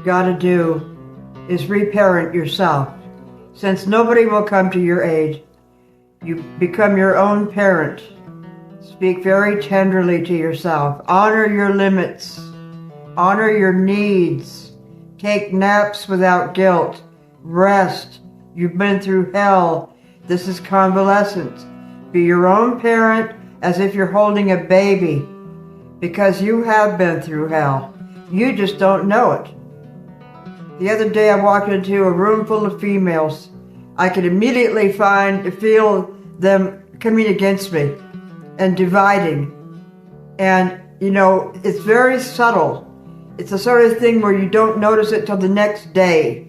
you got to do is reparent yourself. Since nobody will come to your aid, you become your own parent. Speak very tenderly to yourself. Honor your limits. Honor your needs. Take naps without guilt. Rest. You've been through hell. This is convalescence. Be your own parent as if you're holding a baby, because you have been through hell. You just don't know it. The other day I walked into a room full of females. I could immediately feel them coming against me and dividing. And, you know, it's very subtle. It's the sort of thing where you don't notice it till the next day.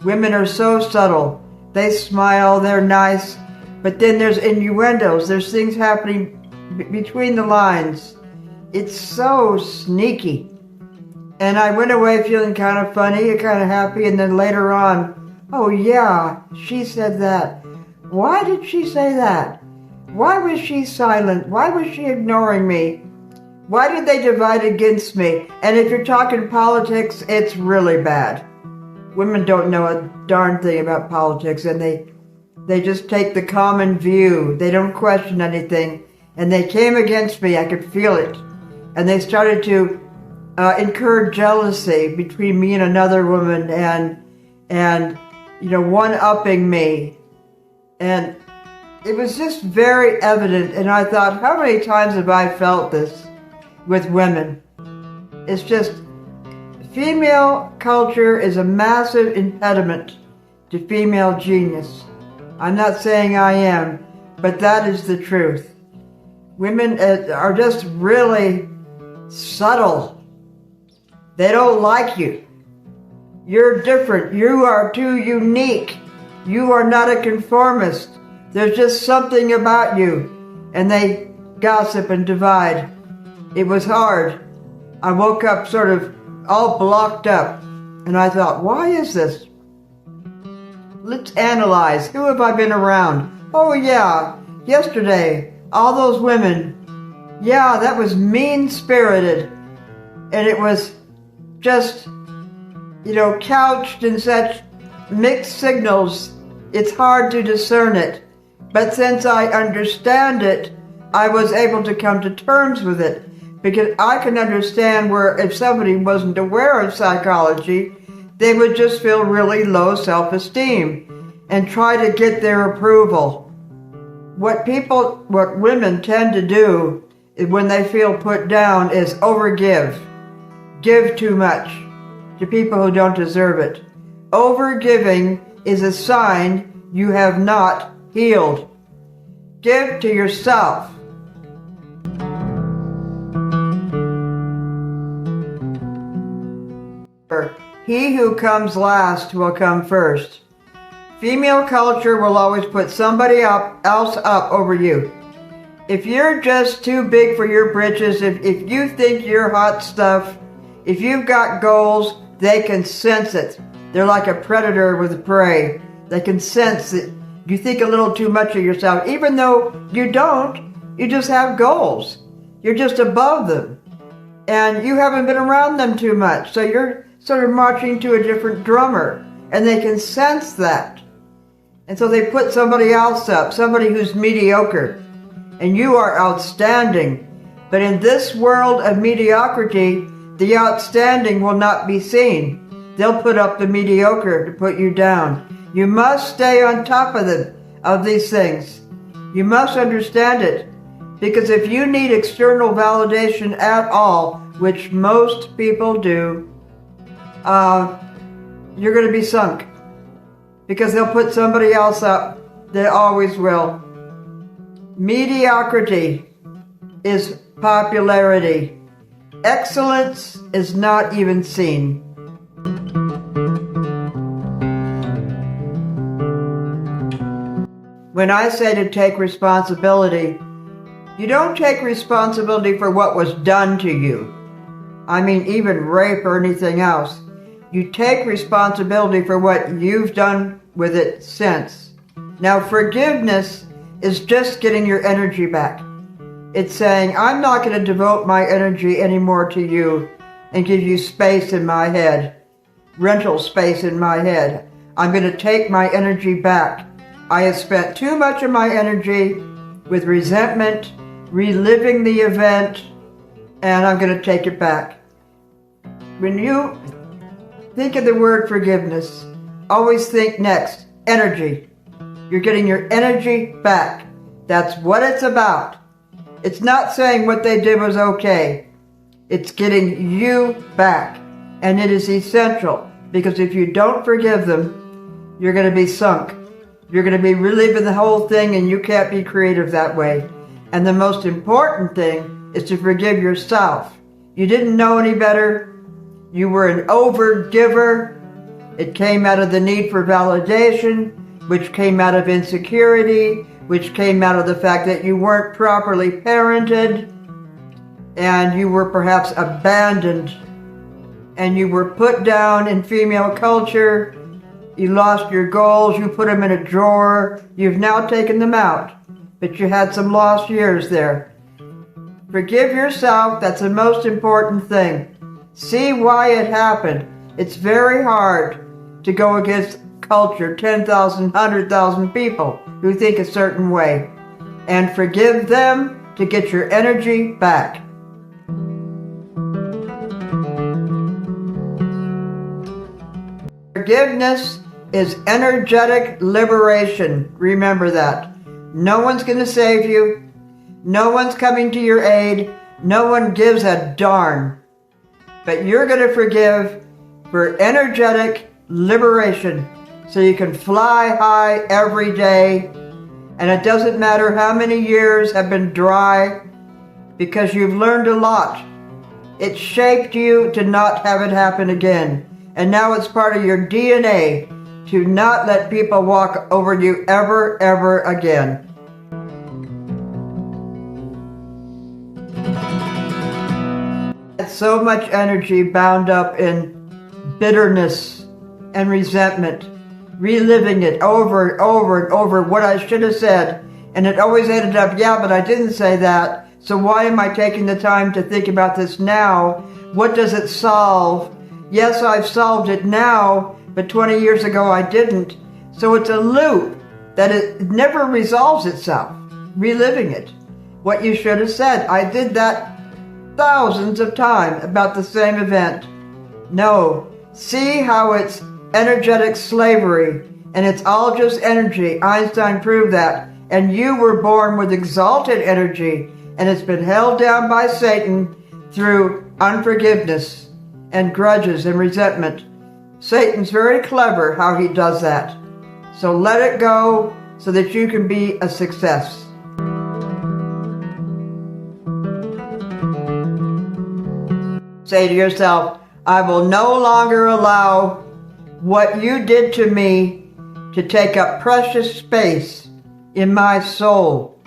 Women are so subtle. They smile, they're nice, but then there's innuendos. There's things happening between the lines. It's so sneaky. And I went away feeling kind of funny and kind of happy, and then later on, oh yeah, she said that. Why did she say that? Why was she silent? Why was she ignoring me? Why did they divide against me? And if you're talking politics, it's really bad. Women don't know a darn thing about politics, and they just take the common view. They don't question anything. And they came against me. I could feel it. And they started to incur jealousy between me and another woman, and you know, one-upping me. And it was just very evident. And I thought, how many times have I felt this with women? It's just, female culture is a massive impediment to female genius. I'm not saying I am, but that is the truth. Women are just really subtle. They don't like you. You're different. You are too unique. You are not a conformist. There's just something about you. And they gossip and divide. It was hard. I woke up sort of all blocked up. And I thought, why is this? Let's analyze. Who have I been around? Oh yeah, yesterday, all those women. Yeah, that was mean-spirited. And it was just, you know, couched in such mixed signals, it's hard to discern it. But since I understand it, I was able to come to terms with it. Because I can understand where if somebody wasn't aware of psychology, they would just feel really low self-esteem and try to get their approval. What women tend to do when they feel put down is overgive. Give too much to people who don't deserve it. Overgiving is a sign you have not healed. Give to yourself. He who comes last will come first. Female culture will always put somebody else up over you. If you're just too big for your britches, if you think you're hot stuff, if you've got goals, they can sense it. They're like a predator with prey. They can sense that you think a little too much of yourself, even though you don't. You just have goals. You're just above them. And you haven't been around them too much, so you're sort of marching to a different drummer, and they can sense that. And so they put somebody else up, somebody who's mediocre, and you are outstanding. But in this world of mediocrity, the outstanding will not be seen. They'll put up the mediocre to put you down. You must stay on top of these things. You must understand it. Because if you need external validation at all, which most people do, you're going to be sunk. Because they'll put somebody else up. They always will. Mediocrity is popularity. Excellence is not even seen. When I say to take responsibility, you don't take responsibility for what was done to you. I mean, even rape or anything else. You take responsibility for what you've done with it since. Now, forgiveness is just getting your energy back. It's saying, I'm not going to devote my energy anymore to you and give you space in my head. rental space in my head. I'm going to take my energy back. I have spent too much of my energy with resentment, reliving the event, and I'm going to take it back. When you think of the word forgiveness, always think next, energy. You're getting your energy back. That's what it's about. It's not saying what they did was okay. It's getting you back. And it is essential, because if you don't forgive them, you're going to be sunk. You're going to be reliving the whole thing, and you can't be creative that way. And the most important thing is to forgive yourself. You didn't know any better. You were an overgiver. It came out of the need for validation, which came out of insecurity, which came out of the fact that you weren't properly parented, and you were perhaps abandoned, and you were put down in female culture. You lost your goals, you put them in a drawer. You've now taken them out, but you had some lost years there. Forgive yourself. That's the most important thing. See why it happened. It's very hard to go against culture, 10,000, 100,000 people who think a certain way, and forgive them to get your energy back. Forgiveness is energetic liberation. Remember that. No one's going to save you. No one's coming to your aid. No one gives a darn. But you're going to forgive for energetic liberation, so you can fly high every day. And it doesn't matter how many years have been dry, because you've learned a lot. It shaped you to not have it happen again. And now it's part of your DNA to not let people walk over you ever, ever again. So much energy bound up in bitterness and resentment, reliving it over and over and over, what I should have said. And it always ended up, yeah, but I didn't say that. So why am I taking the time to think about this now? What does it solve? Yes, I've solved it now, but 20 years ago I didn't. So it's a loop that it never resolves itself, reliving it. What you should have said. I did that thousands of times about the same event. No. See how it's energetic slavery, and it's all just energy. Einstein proved that. And you were born with exalted energy, and it's been held down by Satan through unforgiveness and grudges and resentment. Satan's very clever how he does that. So let it go so that you can be a success. Say to yourself, I will no longer allow what you did to me to take up precious space in my soul.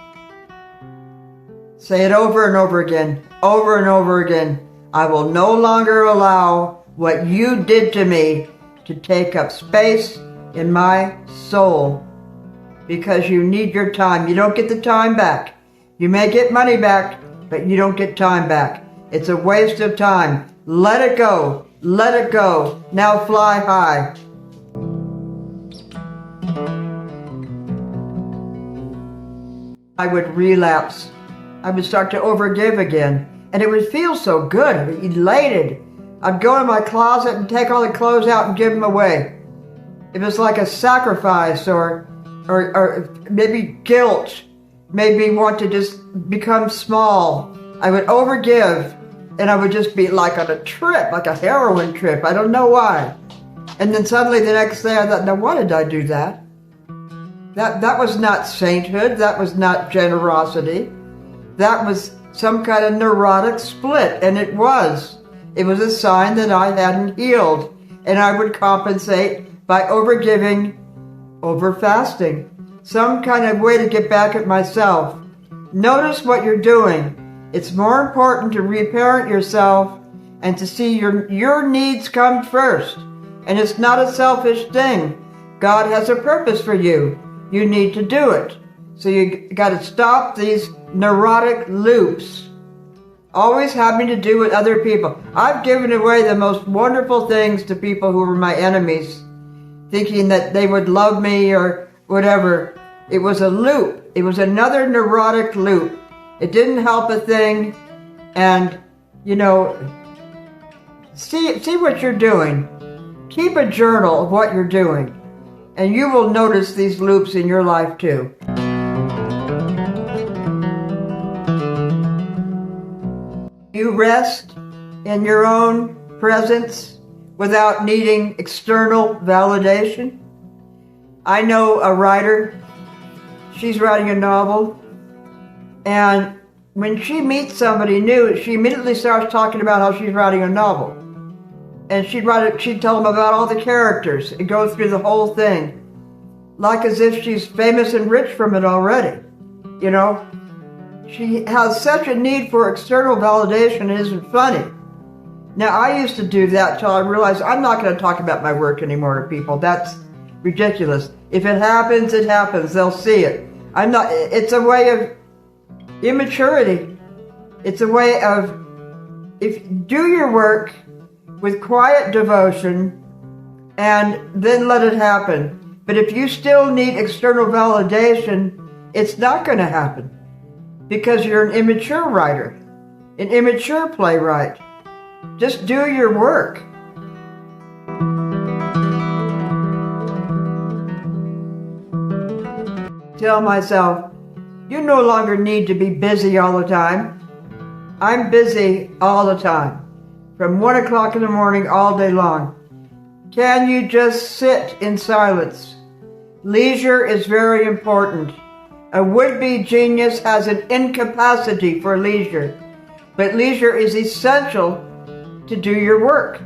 Say it over and over again, over and over again. I will no longer allow what you did to me to take up space in my soul, because you need your time. You don't get the time back. You may get money back, but you don't get time back. It's a waste of time. Let it go. Let it go. Now fly high. I would relapse. I would start to overgive again. And it would feel so good, elated. I'd go in my closet and take all the clothes out and give them away. It was like a sacrifice, or maybe guilt made me want to just become small. I would overgive, and I would just be like on a trip, like a heroin trip. I don't know why. And then suddenly the next day I thought, now why did I do that? That was not sainthood. That was not generosity. That was some kind of neurotic split, and it was. It was a sign that I hadn't healed, and I would compensate by overgiving, over-fasting, some kind of way to get back at myself. Notice what you're doing. It's more important to reparent yourself and to see your needs come first. And it's not a selfish thing. God has a purpose for you. You need to do it. So you got to stop these neurotic loops. always having to do with other people. I've given away the most wonderful things to people who were my enemies, thinking that they would love me or whatever. It was a loop. It was another neurotic loop. It didn't help a thing. And, you know, see what you're doing. Keep a journal of what you're doing, and you will notice these loops in your life too. You rest in your own presence without needing external validation. I know a writer, she's writing a novel, and when she meets somebody new, she immediately starts talking about how she's writing a novel. And she'd tell them about all the characters and go through the whole thing, like as if she's famous and rich from it already, you know? She has such a need for external validation, it isn't funny. Now, I used to do that till I realized I'm not going to talk about my work anymore to people. That's ridiculous. If it happens, it happens. They'll see it. It's a way of immaturity. It's a way of, do your work with quiet devotion and then let it happen. But if you still need external validation, it's not going to happen because you're an immature writer, an immature playwright. Just do your work. Tell myself, you no longer need to be busy all the time. I'm busy all the time. From 1 o'clock in the morning all day long. Can you just sit in silence? Leisure is very important. A would-be genius has an incapacity for leisure, but leisure is essential to do your work.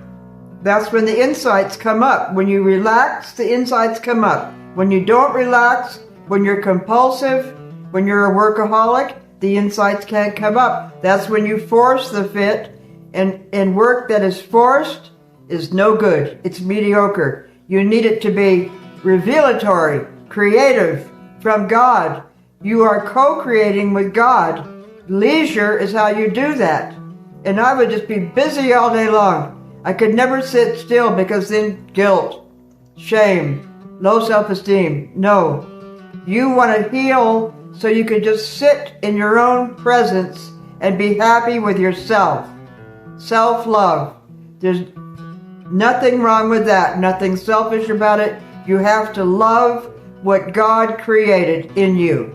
That's when the insights come up. When you relax, the insights come up. When you don't relax, when you're compulsive, when you're a workaholic, the insights can't come up. That's when you force the fit. And work that is forced is no good. It's mediocre. You need it to be revelatory, creative, from God. You are co-creating with God. Leisure is how you do that. And I would just be busy all day long. I could never sit still because then guilt, shame, low self-esteem. No. You want to heal so you can just sit in your own presence and be happy with yourself. Self-love. There's nothing wrong with that. Nothing selfish about it. You have to love what God created in you.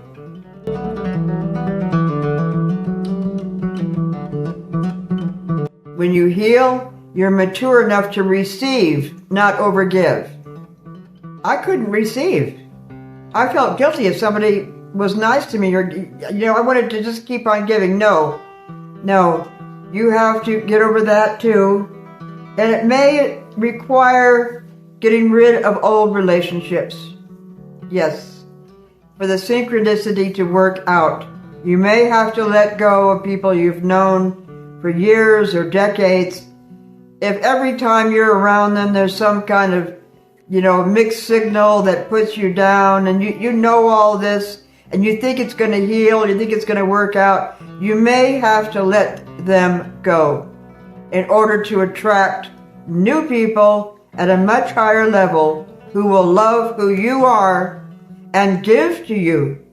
When you heal, you're mature enough to receive, not overgive. I couldn't receive. I felt guilty if somebody was nice to me or, I wanted to just keep on giving. No. You have to get over that too. And it may require getting rid of old relationships. Yes. For the synchronicity to work out. You may have to let go of people you've known for years or decades. If every time you're around them there's some kind of, mixed signal that puts you down and you know all this and you think it's going to heal, you think it's going to work out, you may have to let them go in order to attract new people at a much higher level who will love who you are and give to you.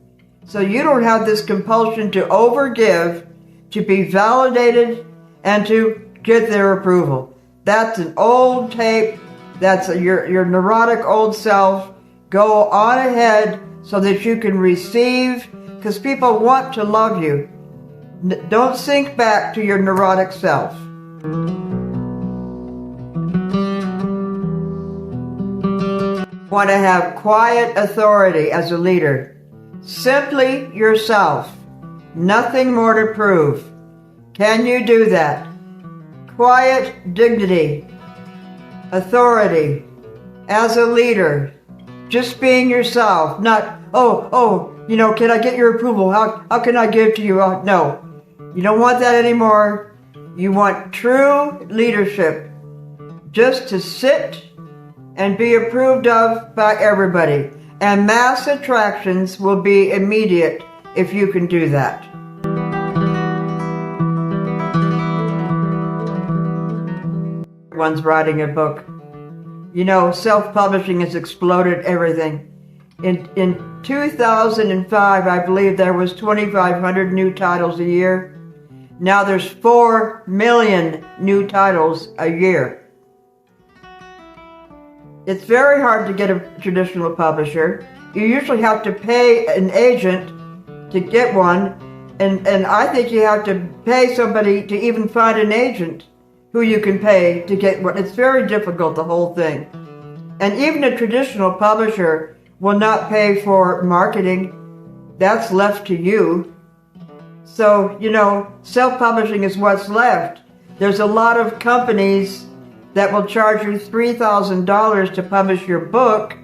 So you don't have this compulsion to overgive, to be validated, and to get their approval. That's an old tape. That's your neurotic old self. Go on ahead so that you can receive, because people want to love you. Don't sink back to your neurotic self. Want to have quiet authority as a leader. Simply yourself. Nothing more to prove. Can you do that? Quiet dignity. Authority. As a leader. Just being yourself. Not, can I get your approval? How can I give to you? No. You don't want that anymore. You want true leadership. Just to sit and be approved of by everybody. And mass attractions will be immediate if you can do that. everyone's writing a book. You know, self-publishing has exploded everything. In 2005, I believe there was 2,500 new titles a year. Now there's 4 million new titles a year. It's very hard to get a traditional publisher. You usually have to pay an agent to get one, and I think you have to pay somebody to even find an agent who you can pay to get one. It's very difficult, the whole thing. And even a traditional publisher will not pay for marketing. That's left to you. So, you know, self-publishing is what's left. There's a lot of companies that will charge you $3,000 to publish your book,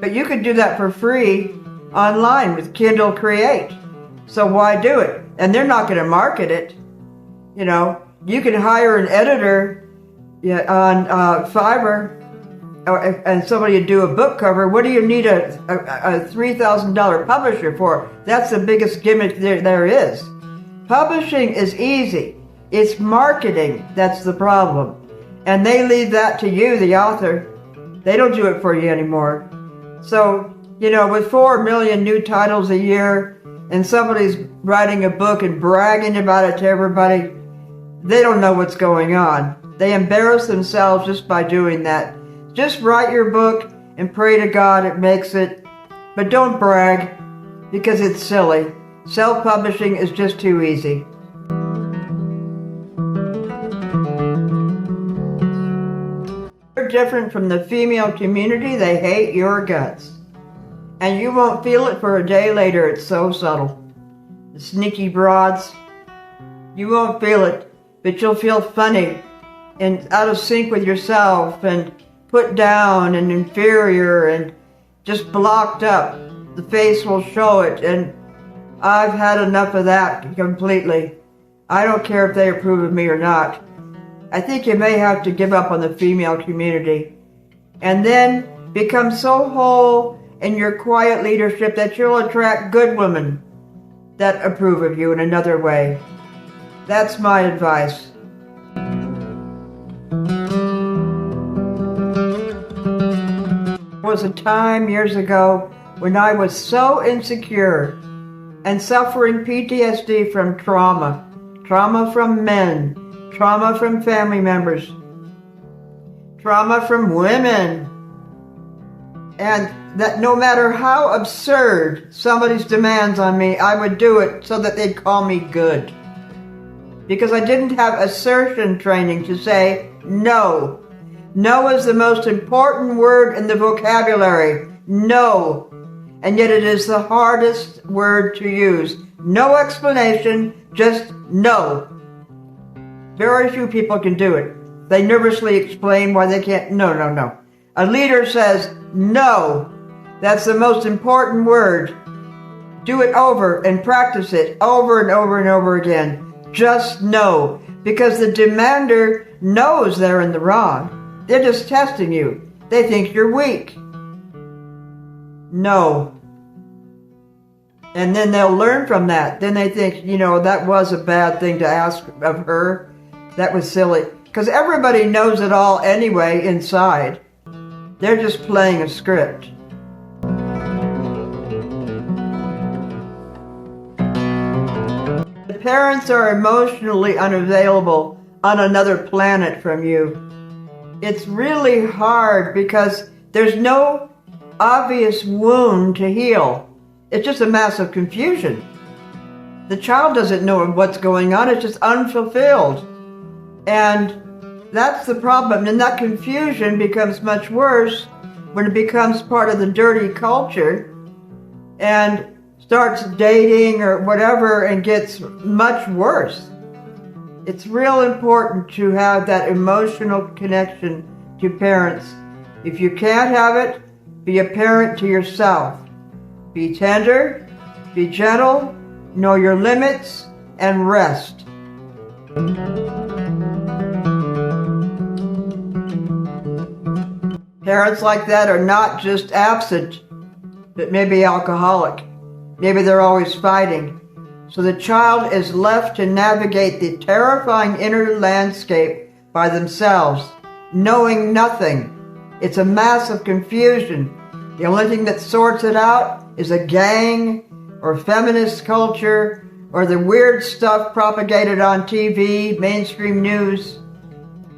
but you could do that for free online with Kindle Create. So why do it? And they're not going to market it. You know, you can hire an editor on Fiverr and somebody to do a book cover. What do you need a $3,000 publisher for? That's the biggest gimmick there is. Publishing is easy. It's marketing that's the problem. And they leave that to you, the author. They don't do it for you anymore. So, you know, with 4 million new titles a year, and somebody's writing a book and bragging about it to everybody, they don't know what's going on. They embarrass themselves just by doing that. Just write your book and pray to God it makes it, but don't brag because it's silly. Self-publishing is just too easy. You're different from the female community. They hate your guts. And you won't feel it for a day later. It's so subtle. The sneaky broads. You won't feel it, but you'll feel funny and out of sync with yourself and put down and inferior and just blocked up. The face will show it, and I've had enough of that completely. I don't care if they approve of me or not. I think you may have to give up on the female community and then become so whole in your quiet leadership that you'll attract good women that approve of you in another way. That's my advice. There was a time years ago when I was so insecure and suffering PTSD from trauma from men, trauma from family members, trauma from women, and that no matter how absurd somebody's demands on me, I would do it so that they'd call me good. Because I didn't have assertion training to say no. No is the most important word in the vocabulary. No. And yet it is the hardest word to use. No explanation, just no. Very few people can do it. They nervously explain why they can't. No. A leader says no. That's the most important word. Do it over and practice it over and over and over again. Just no. Because the demander knows they're in the wrong. They're just testing you. They think you're weak. No. And then they'll learn from that. Then they think, you know, that was a bad thing to ask of her. That was silly. Because everybody knows it all anyway inside. They're just playing a script. The parents are emotionally unavailable on another planet from you. It's really hard because there's no obvious wound to heal. It's just a massive confusion. The child doesn't know what's going on. It's just unfulfilled. And that's the problem. And that confusion becomes much worse when it becomes part of the dirty culture and starts dating or whatever and gets much worse. It's real important to have that emotional connection to parents. If you can't have it, be a parent to yourself. Be tender, be gentle, know your limits, and rest. Parents like that are not just absent, but maybe alcoholic. Maybe they're always fighting. So the child is left to navigate the terrifying inner landscape by themselves. knowing nothing. It's a mass of confusion. The only thing that sorts it out is a gang or feminist culture or the weird stuff propagated on TV, mainstream news,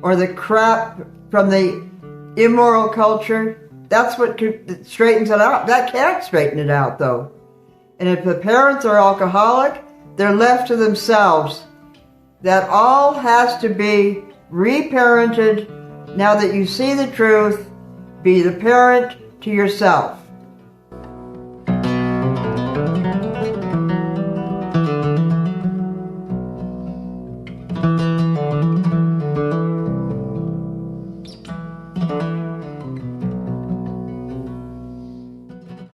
or the crap from the immoral culture. That's what straightens it out. That can't straighten it out, though. And if the parents are alcoholic, they're left to themselves. That all has to be reparented. Now that you see the truth, be the parent to yourself.